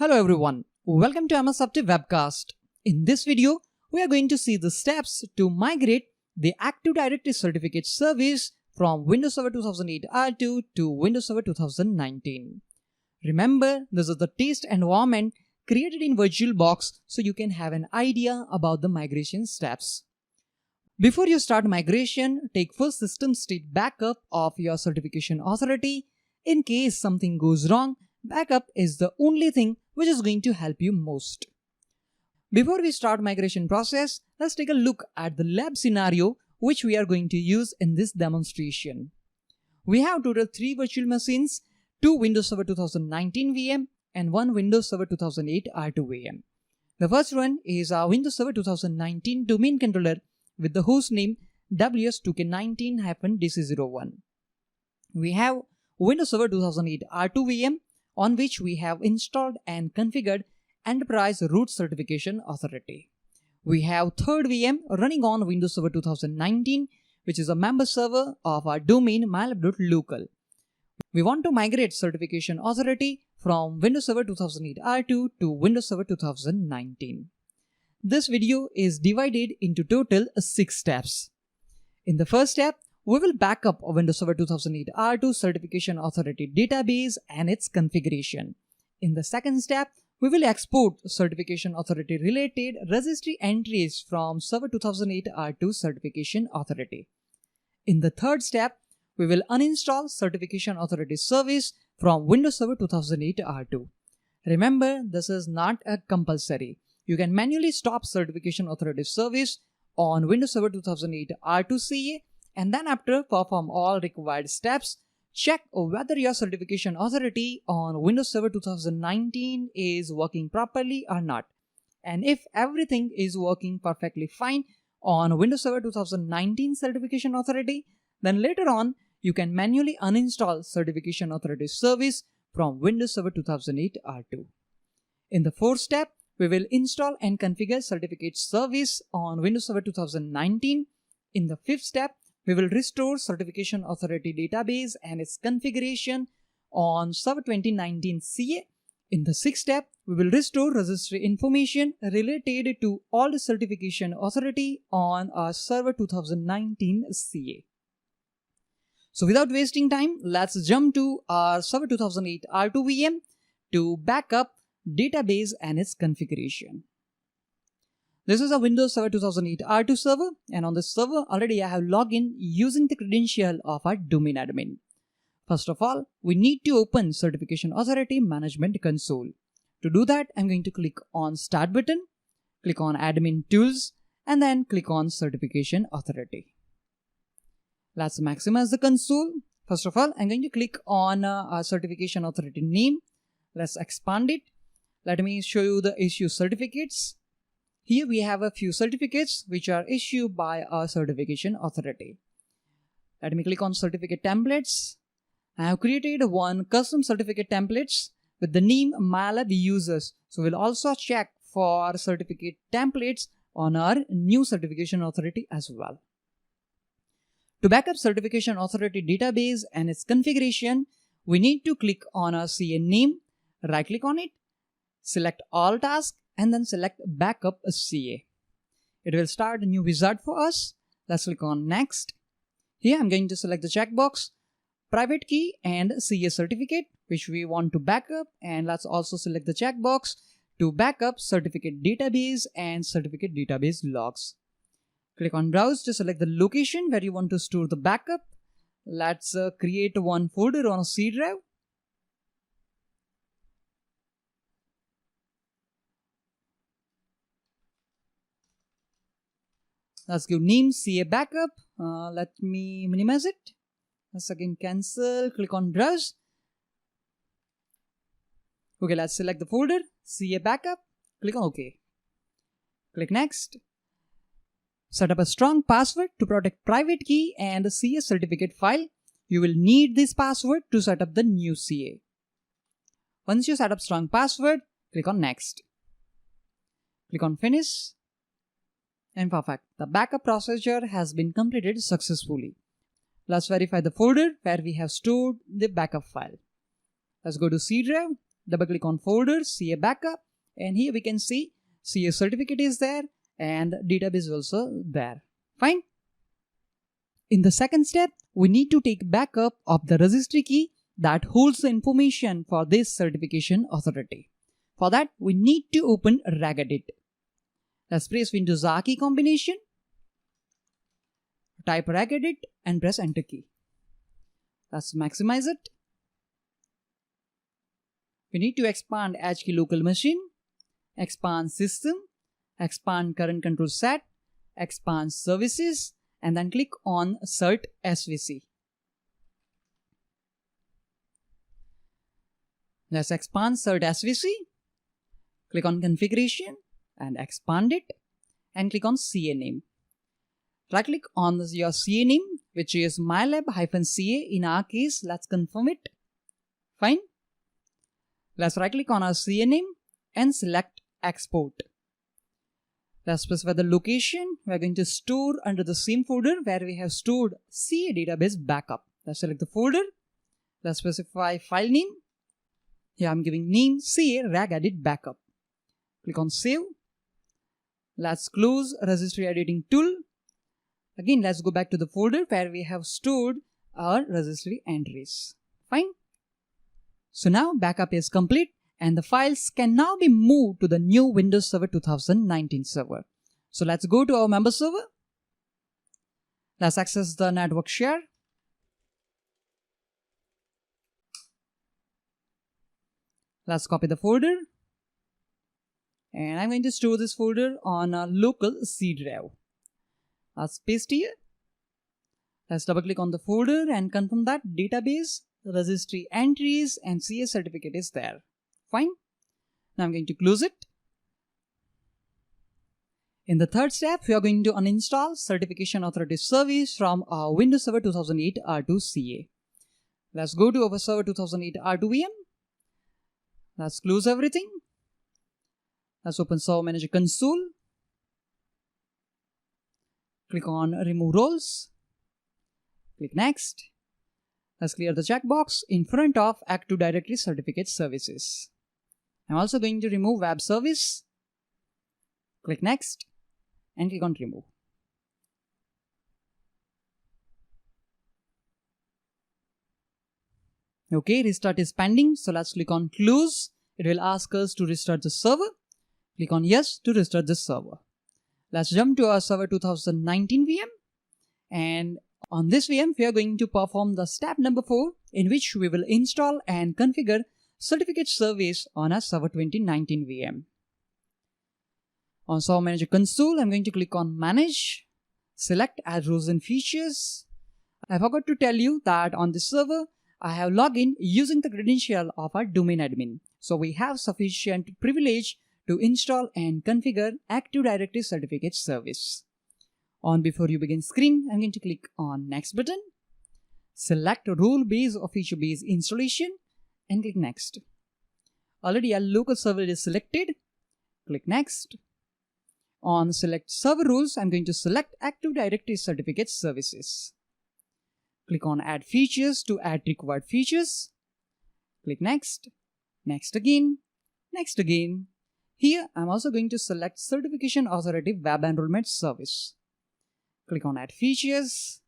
Hello everyone, welcome to MS Opti Webcast. In this video, we are going to see the steps to migrate the Active Directory Certificate service from Windows Server 2008 R2 to Windows Server 2019. Remember, this is the test environment created in VirtualBox so you can have an idea about the migration steps. Before you start migration, take first system state backup of your certification authority. In case something goes wrong, backup is the only thing which is going to help you most. Before we start migration process, let's take a look at the lab scenario which we are going to use in this demonstration. We have total 3 virtual machines, 2 Windows Server 2019 VM and 1 Windows Server 2008 R2 VM. The first one is our Windows Server 2019 domain controller with the host name ws2k19-dc01. We have Windows Server 2008 R2 VM on which we have installed and configured Enterprise Root Certification Authority. We have third VM running on Windows Server 2019, which is a member server of our domain mylab.local. We want to migrate Certification Authority from Windows Server 2008 R2 to Windows Server 2019. This video is divided into total 6 steps. In the first step, we will back up a Windows Server 2008 R2 Certification Authority database and its configuration. In the second step, we will export Certification Authority related registry entries from Server 2008 R2 Certification Authority. In the third step, we will uninstall Certification Authority service from Windows Server 2008 R2. Remember, this is not a compulsory. You can manually stop Certification Authority service on Windows Server 2008 R2 CA, and then after perform all required steps, check whether your Certification Authority on Windows Server 2019 is working properly or not. And if everything is working perfectly fine on Windows Server 2019 Certification Authority, then later on you can manually uninstall Certification Authority service from Windows Server 2008 R2. In the fourth step, we will install and configure Certificate service on Windows Server 2019. In the fifth step, we will restore Certification Authority database and its configuration on Server 2019 CA. In the sixth step, we will restore registry information related to all the Certification Authority on our Server 2019 CA. So without wasting time, let's jump to our Server 2008 R2 VM to back up database and its configuration. This is a Windows Server 2008 R2 server, and on this server already I have logged in using the credential of our domain admin. First of all, we need to open Certification Authority Management Console. To do that, I'm going to click on Start button, click on Admin Tools, and then click on Certification Authority. Let's maximize the console. First of all, I'm going to click on our Certification Authority name. Let's expand it. Let me show you the issue certificates. Here we have a few certificates which are issued by our Certification Authority. Let me click on Certificate Templates. I have created one custom certificate templates with the name MyLab Users. So we'll also check for certificate templates on our new Certification Authority as well. To backup Certification Authority database and its configuration, we need to click on our CA name, right click on it, select all tasks, and then select Backup CA. It will start a new wizard for us. Let's click on Next. Here I'm going to select the checkbox, Private Key and CA Certificate, which we want to backup, and let's also select the checkbox to backup Certificate Database and Certificate Database Logs. Click on Browse to select the location where you want to store the backup. Let's create one folder on a C drive. Let's give name CA Backup. Let me minimize it. Let's again cancel. Click on Browse. Okay, let's select the folder CA Backup. Click on OK. Click Next. Set up a strong password to protect private key and the CA certificate file. You will need this password to set up the new CA. Once you set up strong password, click on Next. Click on Finish. And perfect. The backup procedure has been completed successfully. Let's verify the folder where we have stored the backup file. Let's go to C drive. double click on folder, CA backup, and here we can see CA certificate is there and database also there. Fine. In the second step, we need to take backup of the registry key that holds the information for this certification authority. For that, we need to open Ragadit. Let's press Windows R key combination, type Ragadit and press enter key. Let's maximize it. We need to expand HKey local machine, expand system, expand current control set, expand services, and then click on Cert SVC. Let's expand Cert SVC. Click on configuration and expand it and click on CA name. Right click on your CA name, which is MyLab-CA. In our case, let's confirm it. Fine. Let's right click on our CA name and select export. Let's specify the location. We're going to store under the same folder where we have stored CA database backup. Let's select the folder. Let's specify file name. Here I'm giving name CA Ragadit backup. Click on save. Let's close registry editing tool. Again, let's go back to the folder where we have stored our registry entries. Fine. So now backup is complete and the files can now be moved to the new Windows Server 2019 server. So let's go to our member server. Let's access the network share. Let's copy the folder. And I'm going to store this folder on a local C drive. Let's paste here. Let's double click on the folder and confirm that database, registry entries and CA certificate is there. Fine. Now I'm going to close it. In the third step, we are going to uninstall Certification Authority Service from our Windows Server 2008 R2 CA. Let's go to our Server 2008 R2 VM. Let's close everything. Let's open Server Manager console. Click on remove roles. Click next. Let's clear the checkbox in front of Active Directory Certificate Services. I'm also going to remove web service. Click next and click on remove. Okay, restart is pending. So let's click on close. It will ask us to restart the server. Click on yes to restart the server. Let's jump to our Server 2019 VM. And on this VM, we are going to perform the step number 4, in which we will install and configure Certificate Service on our Server 2019 VM. On Server Manager console, I'm going to click on Manage, select Add Roles and Features. I forgot to tell you that on this server, I have logged in using the credential of our domain admin. So we have sufficient privilege to install and configure Active Directory Certificate Service. On Before You Begin screen, I'm going to click on Next button, select Role-Based or Feature-Based Installation and click Next. Already our local server is selected. Click Next. On Select Server Rules, I'm going to select Active Directory Certificate Services. Click on Add Features to add required features. Click Next. Next again. Next again. Here, I'm also going to select Certification Authority Web Enrollment Service. Click on Add Features.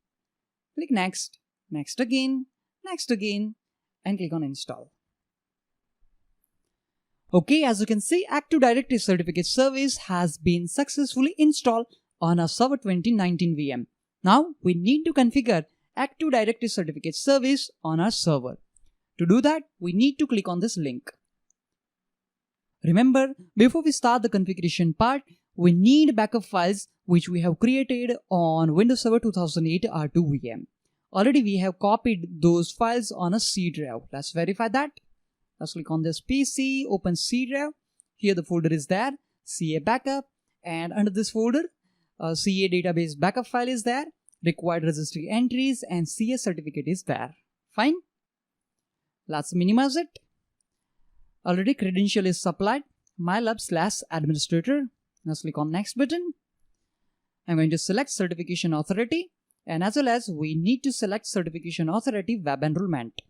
Click Next. Next again. Next again. And click on Install. Okay, as you can see, Active Directory Certificate Service has been successfully installed on our Server 2019 VM. Now, we need to configure Active Directory Certificate Service on our server. To do that, we need to click on this link. Remember, before we start the configuration part, we need backup files which we have created on Windows Server 2008 R2 VM. Already we have copied those files on a C drive. Let's verify that. Let's click on this PC, open C drive. Here the folder is there, CA backup, and under this folder, CA database backup file is there, required registry entries and CA certificate is there. Fine. Let's minimize it. Already credential is supplied, MyLab/administrator. Let's click on Next button. I'm going to select Certification Authority, and as well as we need to select Certification Authority Web Enrollment.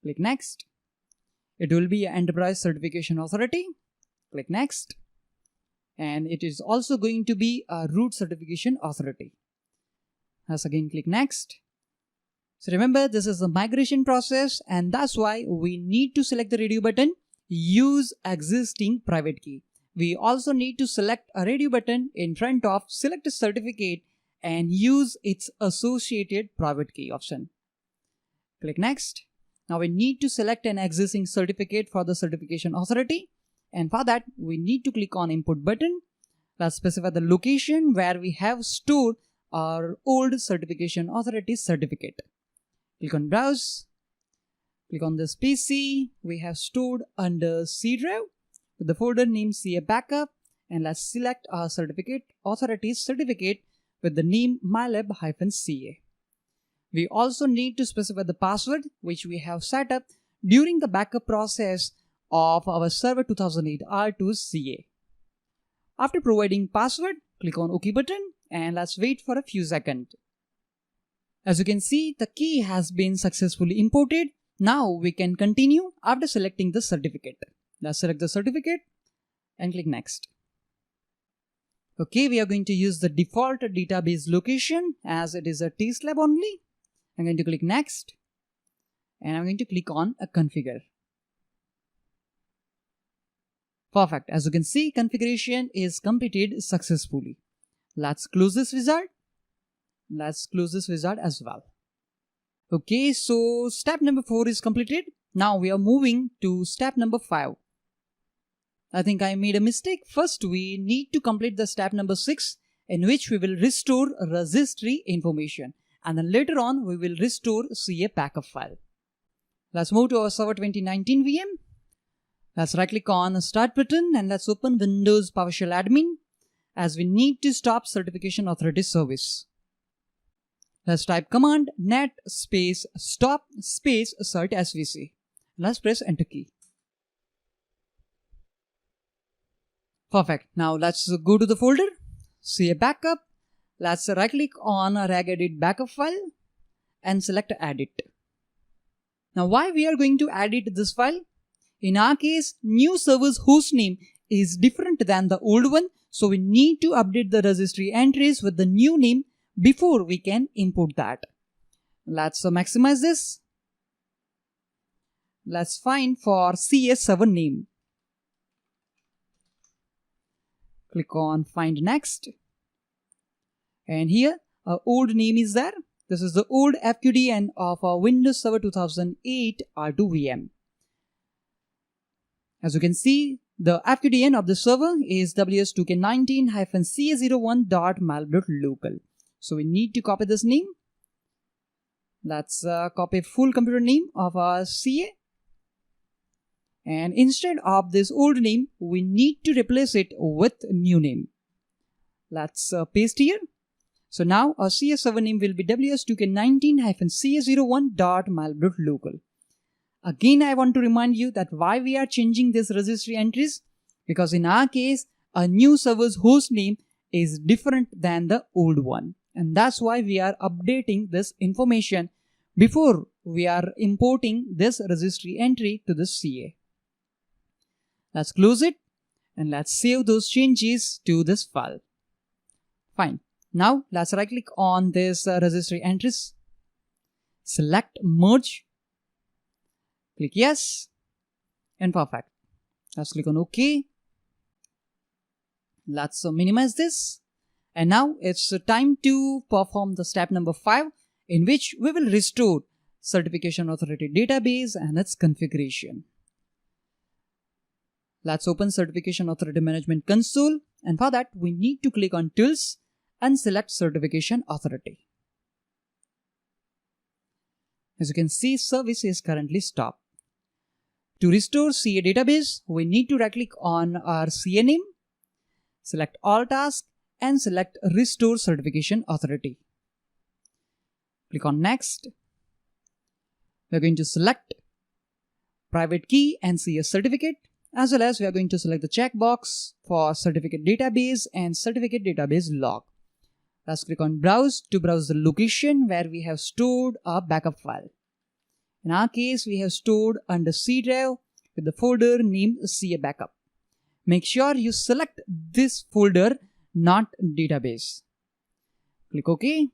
Click Next. It will be Enterprise Certification Authority. Click next. And it is also going to be a root certification authority. Let's again click next. So remember, this is the migration process, and that's why we need to select the radio button, use existing private key. We also need to select a radio button in front of select a certificate and use its associated private key option. Click next. Now we need to select an existing certificate for the certification authority, and for that we need to click on input button. Let's specify the location where we have stored our old certification authority certificate. Click on browse. Click on this PC we have stored under C drive with the folder name CA Backup, and let's select our certificate authority certificate with the name MyLab-CA. We also need to specify the password which we have set up during the backup process of our server 2008 R2 CA. After providing password, click on OK button and let's wait for a few seconds. As you can see, the key has been successfully imported. Now we can continue after selecting the certificate. Let's select the certificate and click next. Okay, we are going to use the default database location as it is a test lab only. I'm going to click next and I'm going to click on a configure. Perfect. As you can see, configuration is completed successfully. Let's close this wizard. Let's close this wizard as well. Okay, so step number 4 is completed. Now we are moving to step number 5. I think I made a mistake. First, we need to complete the step number 6, in which we will restore registry information. And then later on, we will restore CA backup file. Let's move to our Server 2019 VM. Let's right click on the Start button and let's open Windows PowerShell Admin, as we need to stop Certification Authority service. Let's type command net space stop space cert svc. Let's press enter key. Perfect. Now let's go to the folder, CA Backup. Let's right click on a regedit backup file and select edit. Now why we are going to edit this file? In our case, new server's hostname is different than the old one, so we need to update the registry entries with the new name before we can import that. Let's maximize this. Let's find for CS server name. Click on find next. And here our old name is there. This is the old FQDN of our Windows Server 2008 R2 VM. As you can see, the FQDN of the server is ws2k19-ca01.malib.local. So we need to copy this name. Let's copy full computer name of our CA. And instead of this old name, we need to replace it with new name. Let's paste here. So now our CA server name will be ws2k19-ca01.malib.local. Again, I want to remind you that why we are changing this registry entries, because in our case, a new server's host name is different than the old one. And that's why we are updating this information before we are importing this registry entry to the CA. Let's close it and let's save those changes to this file. Fine. Now let's right click on this registry entries. Select merge. Click yes and perfect. Let's click on OK. Let's minimize this. And now it's time to perform the step number 5, in which we will restore Certification Authority database and its configuration. Let's open Certification Authority Management Console, and for that we need to click on Tools and select Certification Authority. As you can see, service is currently stopped. To restore CA database, we need to right click on our CA name, select All Tasks, and select Restore Certification Authority. Click on Next. We're going to select Private Key and CS Certificate, as well as we are going to select the checkbox for Certificate Database and Certificate Database Log. Let's click on Browse to browse the location where we have stored our backup file. In our case, we have stored under C drive with the folder named CA Backup. Make sure you select this folder, not database. Click OK.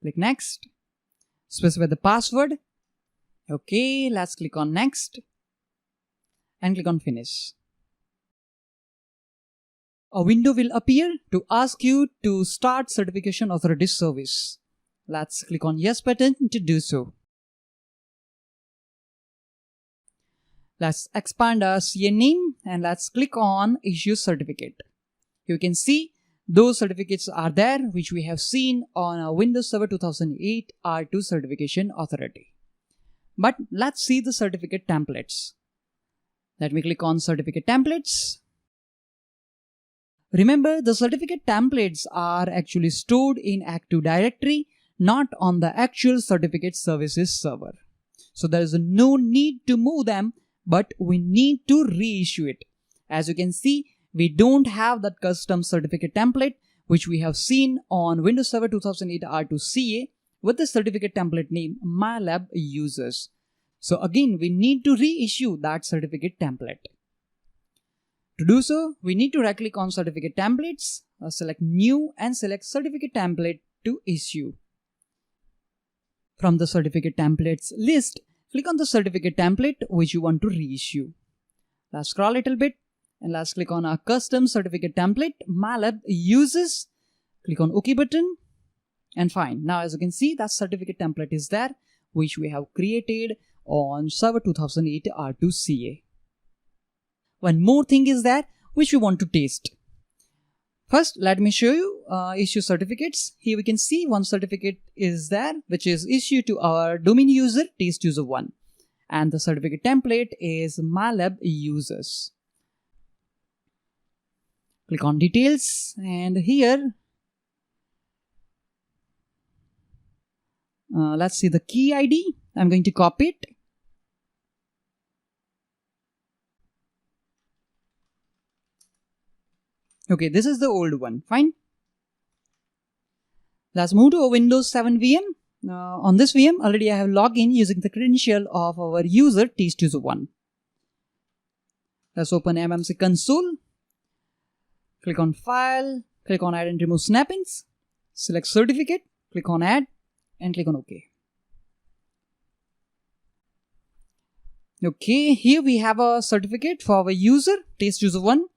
Click Next. Specify the password. Okay, let's click on Next and click on Finish. A window will appear to ask you to start Certification Authority service. Let's click on Yes button to do so. Let's expand our CA name and let's click on Issue Certificate. You can see those certificates are there which we have seen on our Windows Server 2008 R2 Certification Authority. But let's see the certificate templates. Let me click on Certificate Templates. Remember, the certificate templates are actually stored in Active Directory, not on the actual certificate services server. So there is no need to move them, but we need to reissue it. As you can see, we don't have that custom certificate template which we have seen on Windows Server 2008 R2 CA with the certificate template name MyLab Users. So again, we need to reissue that certificate template. To do so, we need to right click on Certificate Templates, select New and select Certificate Template to issue. From the Certificate Templates list, click on the certificate template which you want to reissue. Let's scroll a little bit and let's click on our custom certificate template, MyLab Users. Click on OK button and fine. Now as you can see, that certificate template is there which we have created on Server 2008 R2 CA. One more thing is there which we want to test. First, let me show you issue certificates. Here we can see one certificate is there which is issued to our domain user test user 1 and the certificate template is MyLab Users. Click on Details and here let's see the key ID. I'm going to copy it. Okay, this is the old one. Fine. Let's move to a Windows 7 VM. On this VM, already I have logged in using the credential of our user test user 1. Let's open MMC console. Click on File. Click on Add and Remove Snappings. Select Certificate. Click on Add and click on OK. Okay, here we have a certificate for our user test user 1.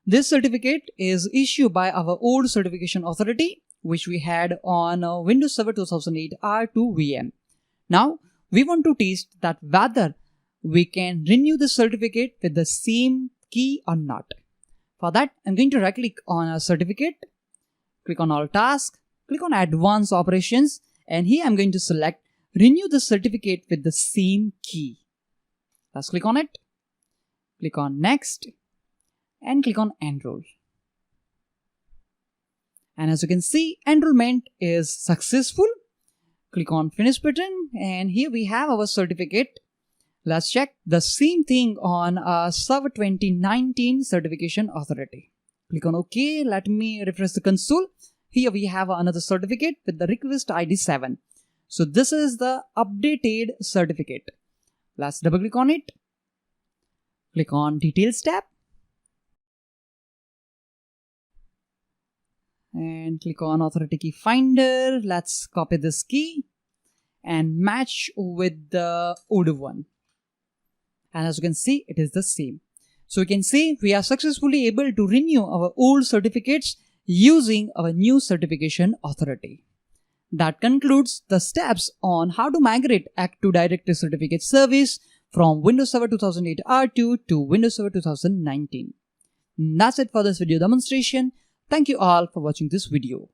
This certificate is issued by our old certification authority which we had on Windows Server 2008 R2 VM. Now we want to test that whether we can renew the certificate with the same key or not. For that, I'm going to right click on a certificate, click on All Tasks, click on Advanced Operations and here I'm going to select Renew the certificate with the same key. Let's click on it, click on Next and click on Enroll. And as you can see, enrollment is successful. Click on Finish button and here we have our certificate. Let's check the same thing on Server 2019 Certification Authority. Click on OK. Let me refresh the console. Here we have another certificate with the request ID 7. So this is the updated certificate. Let's double click on it. Click on Details tab. And click on Authority Key Finder. Let's copy this key and match with the older one. And as you can see, it is the same. So you can see we are successfully able to renew our old certificates using our new certification authority. That concludes the steps on how to migrate Active Directory certificate service from Windows Server 2008 R2 to Windows Server 2019. That's it for this video demonstration. Thank you all for watching this video.